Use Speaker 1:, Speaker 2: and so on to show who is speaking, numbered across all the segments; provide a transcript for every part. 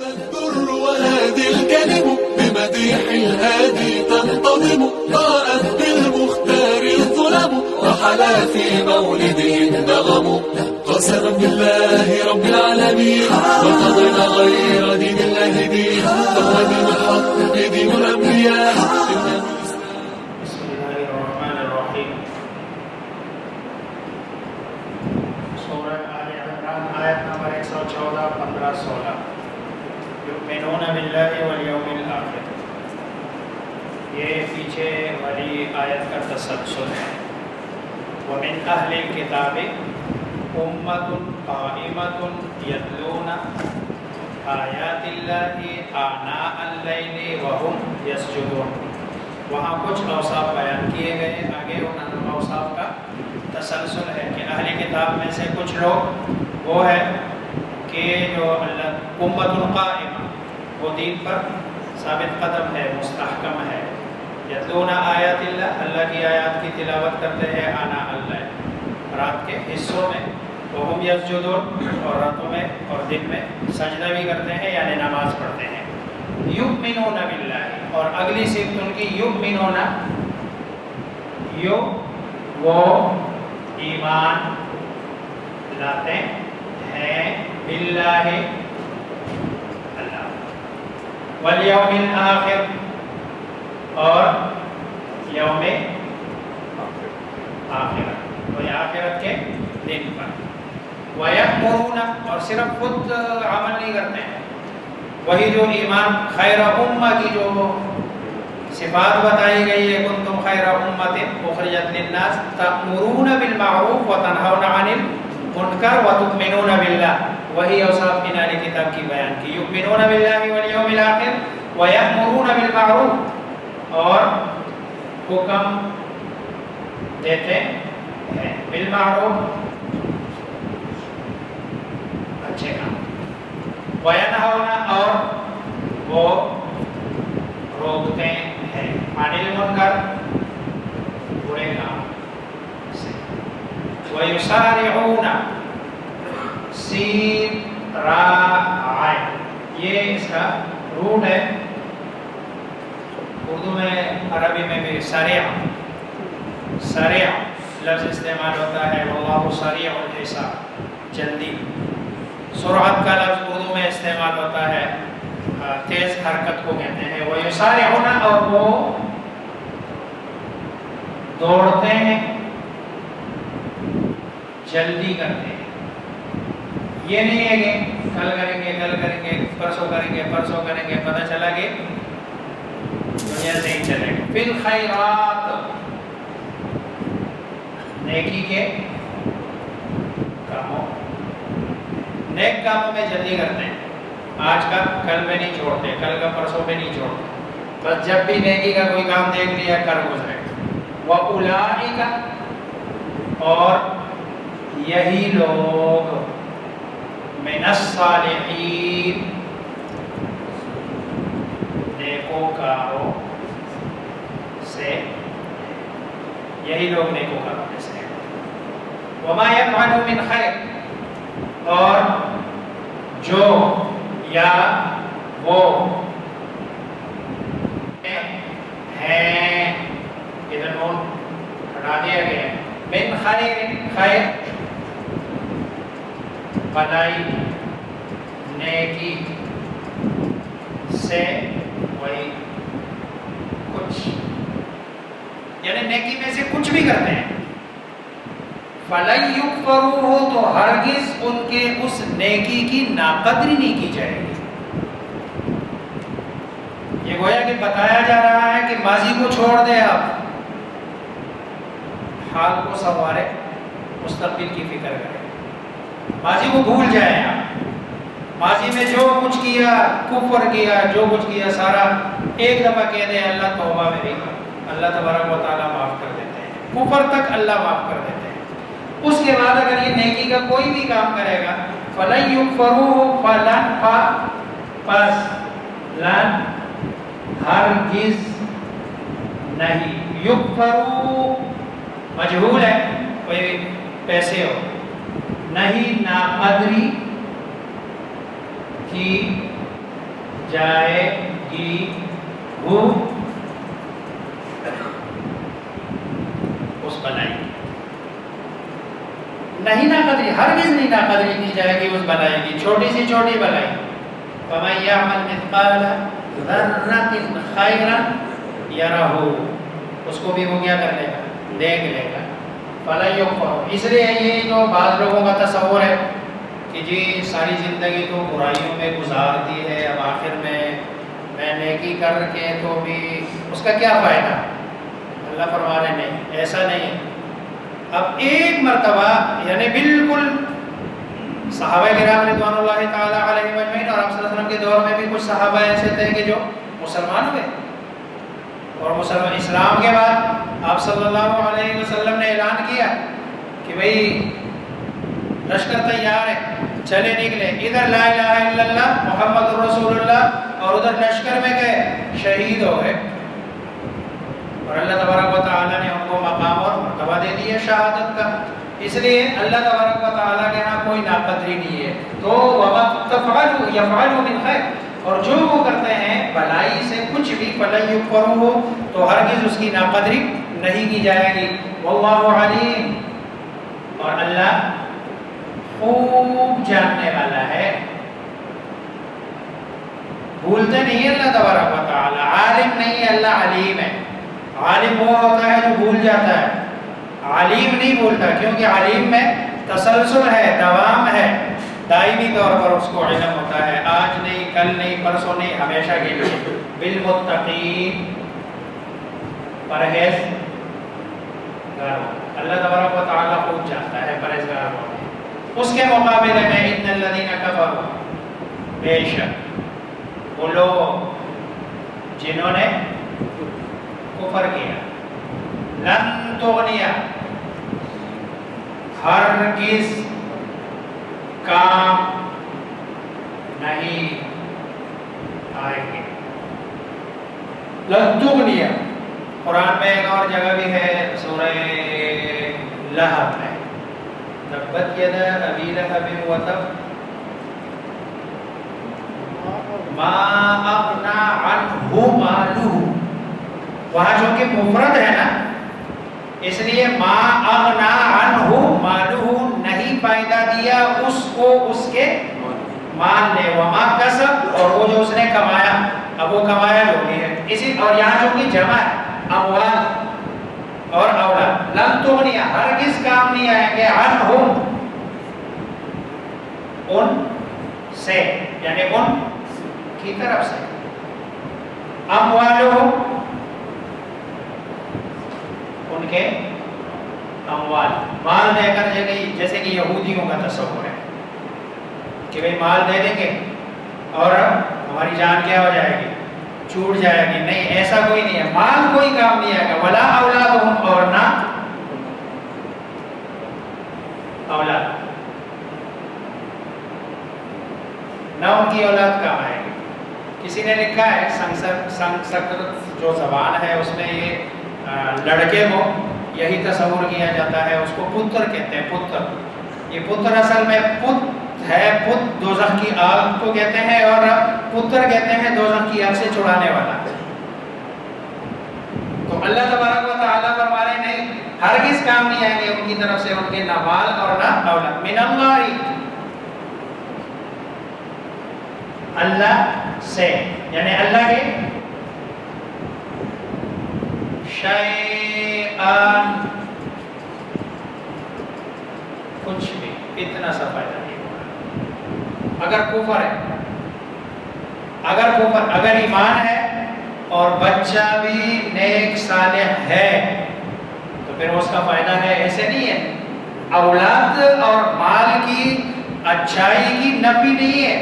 Speaker 1: Al Durr وهادي الكلم بمديح الهادي تنتظم ضاءت بالمختار الظلم وحلا في مولده النغم قسما بالله رب العالمين وقضينا غير دين الله دين فهو دين الحق دين الأنبياء.
Speaker 2: بسم الله الرحمن الرحيم. سورہ آل عمران آیت نمبر 114 15 16. یؤمنون باللہ والیوم الآخر. یہ پیچھے والی آیت کا تسلسل ہے. ومن اہل الکتاب امۃ قائمۃ یتلون آیات اللہ آناء اللیل وہم یسجدون. وہاں کچھ اوصاف بیان کیے گئے. آگے ان اوصاف کا تسلسل ہے کہ اہل کتاب میں سے کچھ لوگ وہ ہے کہ جو اللہ امۃ قائمہ وہ دین پر ثابت قدم ہے، مستحکم ہے. یتلون آیات اللہ، اللہ کی آیات کی تلاوت کرتے ہیں آناء اللیل، رات کے حصوں میں. وہم یسجدون، اور راتوں میں اور دن میں سجدہ بھی کرتے ہیں یعنی نماز پڑھتے ہیں. یؤمنون باللہ، اور اگلی صفت ان کی یؤمنون، وہ ایمان لاتے ہیں باللہ اللہ، والیوم الآخر، اور یوم آخرت، وہ آخرت کے دن پر. وَيَأْمُرُونَ، اور صرف خود عمل نہیں کرتے ہیں، وہی جو ایمان خیر امہ کی جو صفات بتائی گئی ہے، کنتم خیر امۃ اخرجت للناس تأمرون بالمعروف وتنہون عن المنکر وتؤمنون باللہ، وہی اوصاف ان اہل کتاب کی بیان کی. یؤمنون باللہ والیوم الآخر ویأمرون بالمعروف، اور حکم دیتے ہیں بالمعروف، اچھے کام. وینہون، اور وہ روکتے ہیں عن المنکر، برے کام سے. ویسارعون، سین را عین، یہ اس کا روٹ ہے. اردو میں عربی میں بھی سریع لفظ استعمال ہوتا ہے. واللہ سریع الحساب، جلدی. سرعت کا لفظ اردو میں استعمال ہوتا ہے، تیز حرکت کو کہتے ہیں. وہ یسارعون، اور وہ دوڑتے ہیں، جلدی کرتے ہیں. یہ نہیں ہے کہ کل کریں گے پرسوں کریں گے پتہ چلا کہ دنیا سے ہی چلے گا. بالخیرات، نیکی کے کاموں، نیک کاموں میں جلدی کرتے ہیں. آج کا کل میں نہیں چھوڑتے، کل کا پرسوں میں نہیں چھوڑتے، بس جب بھی نیکی کا کوئی کام دیکھ لیا کر گزرے. وَأُولَٰئِکَ، اور یہی لوگ مِنَ الصَّالِحِینَ، نیکوکاروں سے، یہی لوگ نیکوکاروں میں سے. وَمَا يَفْعَلُوا مِنْ خَيْرٍ، اور جو یا وہ ہیں، ادھر نون ہٹا دیا گیا. من خیر، خیر بھلائی، نیکی سے، وہی کچھ، یعنی نیکی میں سے کچھ بھی کرتے ہیں. فَلَن يُكْفَرُوهُ، تو ہرگز ان کے اس نیکی کی ناقدری نہیں کی جائے گی. یہ گویا کہ بتایا جا رہا ہے کہ ماضی کو چھوڑ دے، آپ حال کو سنوارے، مستقبل کی فکر کریں. ماضی کو بھول جائیں آپ. ماضی میں جو کچھ کیا، کفر کیا، جو کچھ کیا سارا ایک دفعہ کہہ دیں اللہ توبہ میری، اللہ تبارک و تعالیٰ معاف کر دیتے ہیں. کفر تک اللہ معاف کر دیتے ہیں. اس کے بعد اگر یہ نیکی کا کوئی بھی کام کرے گا، فَلَن يُكْفَرُوهُ، فَلَن، پس، لن، ہرگز نہیں. یُکْفَرُو مجہول ہے، کوئی پیسے ہو، نہیں ناقدری کی جائے گی وہ اس بلائی کی، نہیں ناقدری، ہرگز نہیں ناقدری کی جائے گی اس بلائی کی، چھوٹی سی چھوٹی بلائی. فَمَن يَعْمَلْ مِثْقَالَ ذَرَّةٍ خَيْرًا يَرَهُ، اس کو بھی وہ کیا کر لے گا، دیکھ لے گا. فَلَن يُكْفَرُ، اس لیے یہ جو بعض لوگوں کا تصور ہے کہ جی ساری زندگی تو برائیوں میں گزار دی ہے، اب آخر میں نیکی کر کے تو بھی اس کا کیا فائدہ. اللہ فرما رہے نہیں، ایسا نہیں ہے. اب ایک مرتبہ یعنی بالکل صحابہ کرام رضوان اللہ تعالی علیہم اجمعین اور آپ صلی اللہ علیہ وسلم کے دور میں بھی کچھ صحابہ ایسے تھے کہ جو مسلمان ہوئے، اور مسلمان اسلام کے بعد آپ صلی اللہ علیہ وسلم نے اعلان کیا کہ بھئی لشکر تیار ہے، چلے نکلے. ادھر لا الہ الا اللہ محمد رسول اللہ اور ادھر لشکر میں گئے، شہید ہو گئے. اور اللہ تبارک و تعالیٰ نے ان کو مقام اور مرتبہ دے دی ہے شہادت کا. اس لیے اللہ تبارک و تعالیٰ کے یہاں کوئی ناقدری نہیں ہے. تو وَمَا تَفْعَلُوا يَفْعَلُوا مِنْ خَيْرٍ، اور جو وہ کرتے ہیں بھلائی سے کچھ بھی فَلَن يُكْفَرُوهُ، تو ہرگز اس کی ناقدری نہیں کی جائے گی. وَاللَّهُ عَلِيمٌ، اور اللہ خوب جاننے والا ہے. بھولتے نہیں ہے اللہ تبارک و تعالیٰ، عالم نہیں ہے اللہ، علیم ہے. عالم وہ ہوتا ہے جو بھول جاتا ہے، علیم نہیں بھولتا، کیونکہ علیم میں تسلسل ہے، دوام ہے، دائمی طور پر اس کو علم ہوتا ہے، آج نہیں، کل نہیں، پرسوں نہیں، ہمیشہ کے لیے. بالمتقین، پرہیز گاروں، اللہ تبارک و تعالیٰ خوب جانتا ہے پرہیزگاروں. اس کے مقابلے میں ان الذین کفروا، بے شک وہ لوگ جنہوں نے کفر کیا، لن تغنیا، ہرگز کام نہیں آئے گے. لن تغنیا قرآن میں ایک اور جگہ بھی ہے، سورہ لہب میں، تبت یدا ابی لہب وتب ما اغنی عنہ مالہ. وہاں جو کہ مفرد ہے نا، اس لیے ما اغنی عنہ مالہ، نہیں فائدہ دیا اس کو اس کے مال نے، وما کسب، اور وہ جو اس نے کمایا. اب وہ کمایا جو بھی ہے، اسی اور یہاں جو کہ جمع ہے اموال اور اولاد. لن تغنی، ہرگز کام نہیں آئیں گے، عنہم، ان سے، یعنی ان کی طرف سے، اموالہم، ان کے اموال، مال دے کر جیسے کہ یہودیوں کا تصور ہے کہ بھئی مال دے دیں گے اور ہماری جان کیا ہو جائے گی، چھوٹ جائے گی. نہیں، ایسا کوئی نہیں ہے، مال کوئی کام نہیں آئے گا. ولا اولادہم، اور نہ اولاد، نہ ان کی اولاد کام آئے گی. کسی نے لکھا ہے سنسکرت جو زبان ہے اس میں یہ لڑکے کو یہی تصور کیا جاتا ہے، اس کو پتر کہتے ہیں. پتر، یہ پتر اصل میں پت ہے، پت دوزخ کی آگ کو کہتے ہیں، اور پتر کہتے ہیں دوزخ کی آگ سے چھڑانے والا. تو اللہ تبارک و تعالیٰ فرما رہے ہیں ہرگز کام نہیں آئیں گے ان کی طرف سے، ان کے نہ مال اور نہ اولاد. من اللہ، اللہ سے، یعنی اللہ کے شیئان، کچھ بھی، اتنا سا فائدہ نہیں ہوگا. اگر کفر ہے، اگر ایمان ہے اور بچہ بھی نیک صالح ہے تو پھر اس کا فائدہ ہے. ایسے نہیں ہے، اولاد اور مال کی اچھائی کی نفی نہیں ہے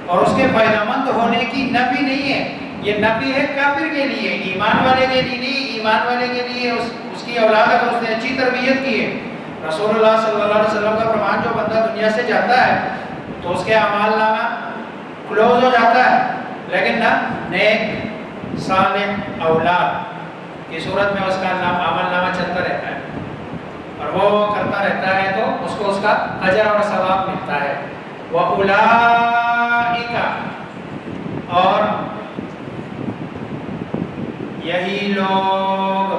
Speaker 2: اور اس کے فائدہ مند ہونے کی نفی نہیں ہے. یہ نفی ہے کافر کے لیے، ایمان والے کے لیے نہیں. ایمان والے کے لیے اس کی اولاد اگر اس نے اچھی تربیت کی ہے، رسول اللہ صلی اللہ علیہ وسلم کا فرمان، جو بندہ دنیا سے جاتا ہے تو اس کے اعمال نامہ کلوز ہو جاتا ہے، لیکن نہ نیک صالح اولاد کی صورت میں اس کا عمل نامہ چلتا رہتا ہے اور وہ کرتا رہتا ہے تو اس کو اس کا اجر اور ثواب ملتا ہے. وَأُولَٰئِكَ، اور یہی لوگ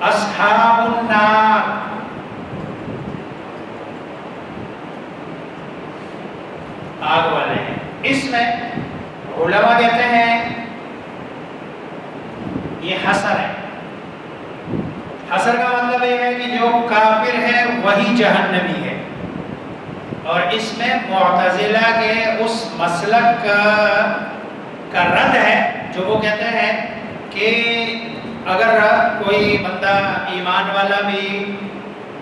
Speaker 2: اصحاب النار، آگ والے ہیں۔ اس میں علماء کہتے ہیں یہ حصر ہے۔ حصر کا مطلب یہ ہے کہ جو کافر ہے وہی جہنمی ہے، اور اس میں معتزلہ کے اس مسلک کا رد ہے جو وہ کہتے ہیں کہ اگر کوئی بندہ ایمان والا بھی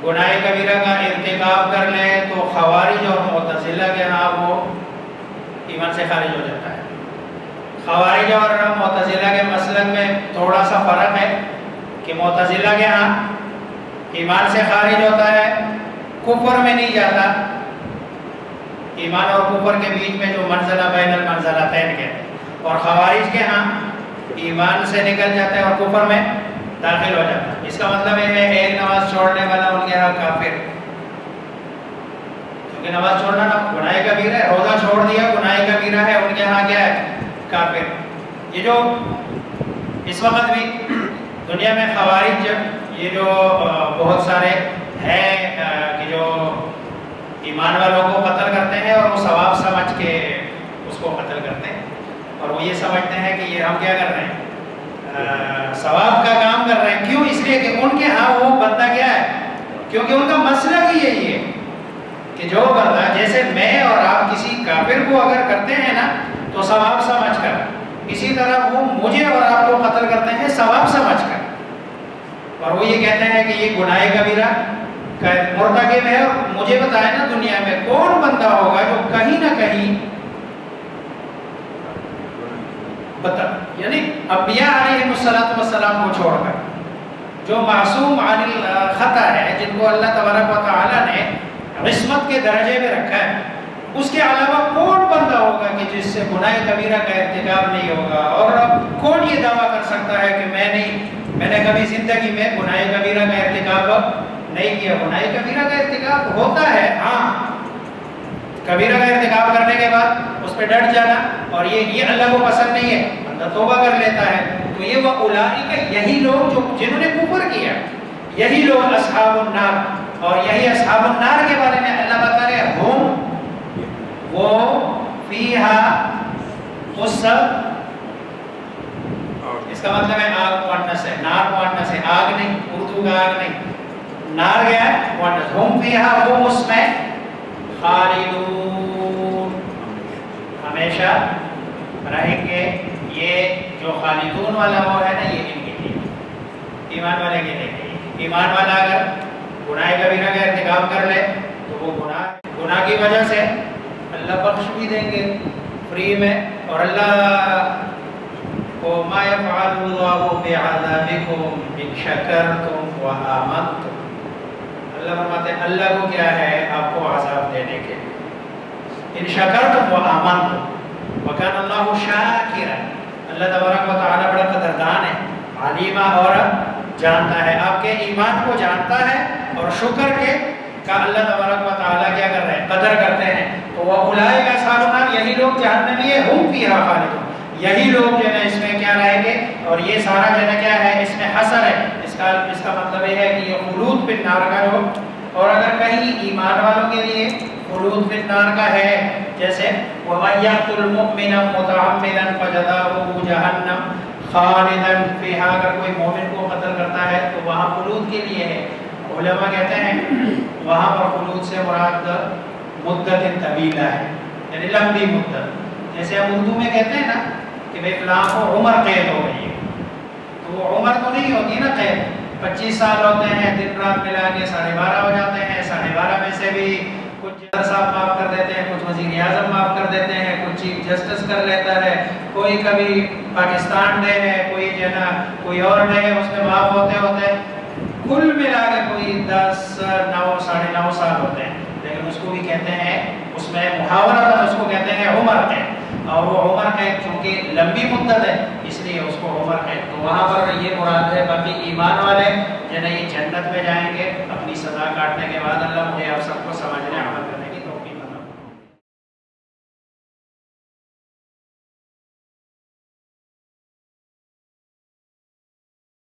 Speaker 2: گناہ کبیرہ کا ارتکاب کر لے تو خوارج اور معتزلہ کے ہاں وہ ایمان سے خارج ہو جاتا ہے۔ خوارج اور معتزلہ کے مسلک میں تھوڑا سا فرق ہے کہ معتزلہ کے ہاں ایمان سے خارج ہوتا ہے، کفر میں نہیں جاتا۔ ایمان اور کفر کے بیچ میں جو منزلہ بین المنزلتین کے، اور خوارج کے ہاں ایمان سے نکل جاتے ہیں اور کفر میں داخل ہو جاتا ہے۔ اس کا مطلب یہ ہے ایک نماز چھوڑنے والا ان کے ہاں کافر، کیونکہ نماز چھوڑنا گناہ کبیرہ ہے، روزہ چھوڑ دیا گناہ کبیرہ ہے، ان کے ہاں کیا ہے؟ کافر۔ یہ جو اس وقت بھی دنیا میں خوارج یہ جو بہت سارے ہیں کہ جو ایمان والوں کو قتل کرتے ہیں اور وہ ثواب سمجھ کے اس کو قتل کرتے ہیں، اور وہ یہ سمجھتے ہیں کہ یہ ہم کیا کر رہے ہیں؟ ثواب کا کام کر رہے ہیں۔ کیوں؟ اس لیے کہ ان کے ہاں وہ بندہ کیا ہے؟ کیونکہ ان کا مسلک ہی یہی ہے کہ جو بندہ، جیسے میں اور آپ کسی کافر کو اگر کرتے ہیں نا تو ثواب سمجھ کر، اسی طرح وہ مجھے اور آپ کو قتل کرتے ہیں ثواب سمجھ کر، اور وہ یہ کہتے ہیں کہ یہ گناہ کبیرہ کا مرتکب ہے۔ اور مجھے بتائیں نا دنیا میں کون بندہ ہوگا جو کہیں نہ کہیں یعنی انبیاء علیہ السلام کو چھوڑ کر جو معصوم عن الخطا ہے، جن کو اللہ تبارک و تعالی نے عصمت کے درجے میں رکھا ہے، اس کے علاوہ کون بندہ ہوگا کہ جس سے گناہ کبیرہ کا ارتکاب نہیں ہوگا؟ اور کون یہ دعویٰ کر سکتا ہے کہ میں نے کبھی زندگی میں گناہ کبیرہ کا ارتکاب نہیں کیا؟ گناہ کبیرہ کا ارتکاب ہوتا ہے، ہاں، کبیرہ کا ارتکاب کرنے کے بعد اس پہ ڈٹ جانا، اور یہ اللہ کو پسند نہیں ہے، بندہ توبہ کر لیتا ہے، تو یہ وہ اولئک، یہی لوگ جو جنہوں نے کفر کیا، یہی لوگ اصحاب النار۔ اور یہی اصحاب النار کے بارے میں اللہ بتا رہے ہیں ہم وہ فیہا، اس سب، اس کا مطلب ہے آگ مؤنث ہے، نار مؤنث ہے، آگ نہیں، اردو کا آگ نہیں، نار گیا ہے مؤنث، ہم فیہا، وہ اس میں خالدون، ہمیشہ رہیں گے۔ یہ جو خالدون والا وہ ہے نا، یہ ان کے لیے، ایمان والے کے لیے۔ ایمان والا اگر گناہ کبیرہ کا ارتکاب کر لے تو وہ گناہ کی وجہ سے اللہ بخش بھی دیں گے فری میں، اور اللہ کو ما یفعل اللہ بعذابکم ان شکرتم وآمنتم، اللہ فرماتے ہیں اللہ کو کیا ہے آپ کو عذاب دینے کے، ان شکرتم وآمنتم وکان اللہ شاکرا، اللہ تبارک و تعالی بڑا قدردان ہے، علیمہ اور جانتا ہے، آپ کے ایمان کو جانتا ہے، اور شکر کے کا اللہ تبارک و تعالی کیا کر رہے ہیں؟ قدر کرتے ہیں۔ تو وہ اولئک اصحاب النار، یہی لوگ جہنمی ہے، ہم فیہا خالدون، یہی لوگ جو ہے اس میں کیا رہیں گے، اور یہ سارا جو ہے کیا ہے، اس میں حصر ہے، اس کا مطلب یہ ہے کہ یہ خلود فی النار کا جو، اور اگر کہیں ایمان والوں کے لیے خلود فی النار کا ہے، جیسے وَمَن يَقْتُلْ مُؤْمِنًا مُتَعَمِّدًا فَجَزَاؤُهُ جَهَنَّمُ خالداً فیہا، اگر کوئی مومن کو قتل کرتا ہے تو وہاں خلود کے لیے ہے۔ علماء کہتے ہیں وہاں پر خلود سے مراد مدت طویلہ ہے، یعنی لمبی مدت، جیسے ہم اردو میں کہتے ہیں نا کہ بھائی فلاں کو عمر قید ہو گئی ہے، تو وہ عمر تو نہیں ہوتی نا قید، 25 سال ہوتے ہیں، دن رات ملا کے 12.5 ہو جاتے ہیں، 12.5 میں سے بھی کچھ جج صاحب معاف کر دیتے ہیں، کچھ وزیر اعظم معاف کر دیتے ہیں، کچھ چیف جسٹس کر لیتا ہے، کوئی کبھی پاکستان ڈے ہے، کوئی جو ہے نا کوئی اور ڈے ہے، اس میں معاف ہوتے ہوتے کل ملا کے کوئی 10 9 9.5 سال ہوتے ہیں، لیکن اس کو بھی کہتے ہیں، اس میں محاورہ اس کو کہتے ہیں عمر قید، اور وہ عمر قید چونکہ لمبی مدت ہے اس لیے اس کو عمر قید، تو وہاں پر یہ مراد ہے۔ باقی ایمان والے جو ہے نا یہ جنت میں جائیں گے اپنی سزا کاٹنے کے بعد، اللہ مجھے آپ سب کو سمجھنے